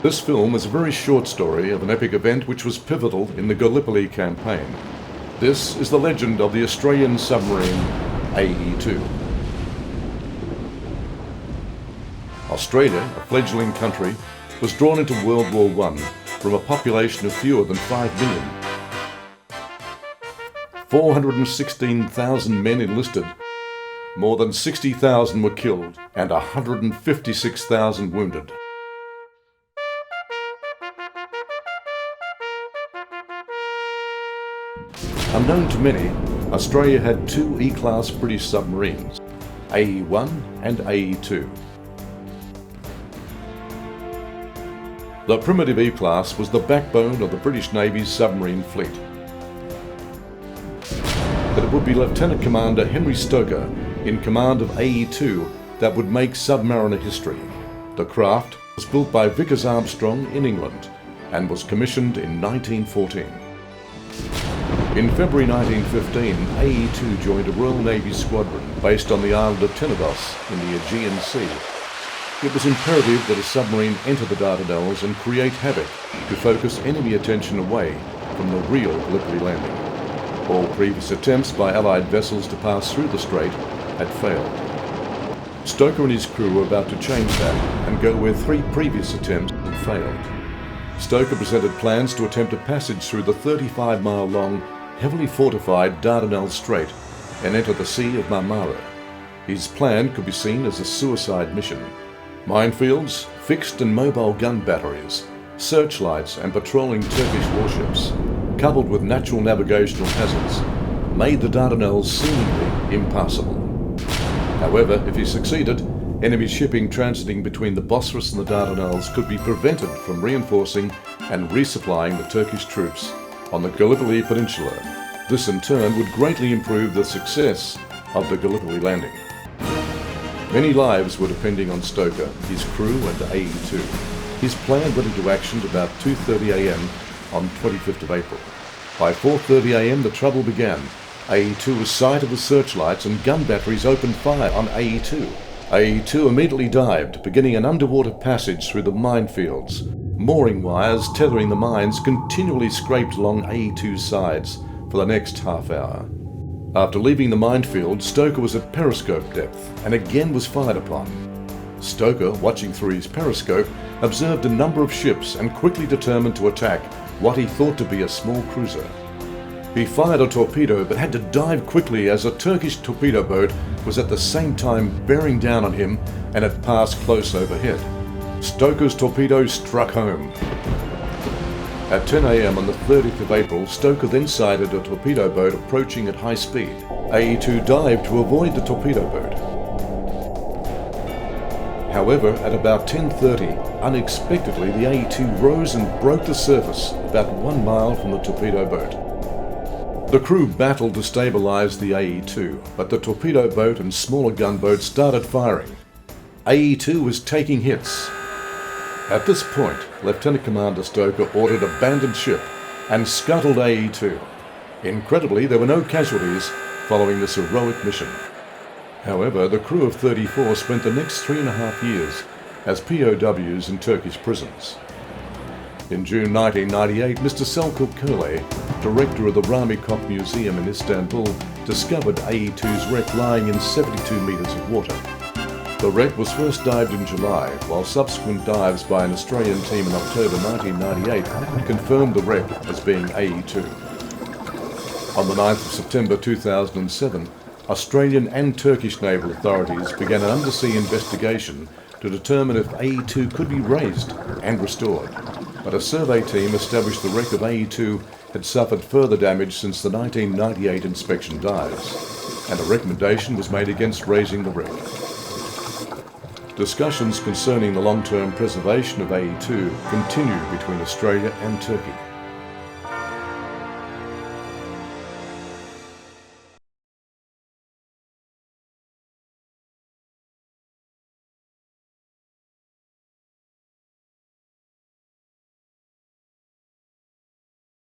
This film is a very short story of an epic event which was pivotal in the Gallipoli campaign. This is the legend of the Australian submarine ae2. Australia, a fledgling country, was drawn into World War I from a population of fewer than 5 million. 416,000 men enlisted, more than 60,000 were killed, and 156,000 wounded. Unknown to many, Australia had two E-class British submarines, ae1 and ae2. The primitive E-class was the backbone of the British Navy's submarine fleet. But it would be Lieutenant Commander Henry Stoker in command of ae2 that would make Submariner history. The craft was built by Vickers Armstrong in England and was commissioned in 1914. In February 1915, ae2 joined a Royal Navy squadron based on the island of Tenedos in the Aegean Sea. It was imperative that a submarine enter the Dardanelles and create havoc to focus enemy attention away from the real Gallipoli landing. All previous attempts by Allied vessels to pass through the strait had failed. Stoker and his crew were about to change that and go where three previous attempts had failed. Stoker presented plans to attempt a passage through the 35-mile-long, heavily fortified Dardanelles Strait and enter the Sea of Marmara. His plan could be seen as a suicide mission. Minefields, fixed and mobile gun batteries, searchlights and patrolling Turkish warships, coupled with natural navigational hazards, made the Dardanelles seemingly impassable. However, if he succeeded, enemy shipping transiting between the Bosphorus and the Dardanelles could be prevented from reinforcing and resupplying the Turkish troops on the Gallipoli Peninsula. This in turn would greatly improve the success of the Gallipoli landing. Many lives were depending on Stoker, his crew and ae2. His plan went into action at about 2:30 a.m. on 25th of April. By 4:30 a.m. the trouble began. ae2 was sighted with searchlights and gun batteries opened fire on ae2. ae2 immediately dived, beginning an underwater passage through the minefields. Mooring wires tethering the mines continually scraped along ae2's sides for the next half hour. After leaving the minefield, Stoker was at periscope depth and again was fired upon. Stoker, watching through his periscope, observed a number of ships and quickly determined to attack what he thought to be a small cruiser. He fired a torpedo but had to dive quickly as a Turkish torpedo boat was at the same time bearing down on him and had passed close overhead. Stoker's torpedo struck home. At 10 a.m. on the 30th of April, Stoker then sighted a torpedo boat approaching at high speed. ae2 dived to avoid the torpedo boat. However, at about 10:30, unexpectedly the ae2 rose and broke the surface about 1 mile from the torpedo boat. The crew battled to stabilize the ae2, but the torpedo boat and smaller gunboats started firing. ae2 was taking hits. At this point, Lieutenant Commander Stoker ordered abandoned ship and scuttled ae2. Incredibly, there were no casualties following this heroic mission. However, the crew of 34 spent the next 3.5 years as POWs in Turkish prisons. In June 1998, Mr. Selçuk Köle, director of the Rami Kop Museum in Istanbul, discovered ae2's wreck lying in 72 meters of water. The wreck was first dived in July, while subsequent dives by an Australian team in October 1998 confirmed the wreck as being ae2. On the 9th of September 2007, Australian and Turkish naval authorities began an undersea investigation to determine if ae2 could be raised and restored. But a survey team established the wreck of ae2 had suffered further damage since the 1998 inspection dives, and a recommendation was made against raising the wreck. Discussions concerning the long-term preservation of ae2 continue between Australia and Turkey.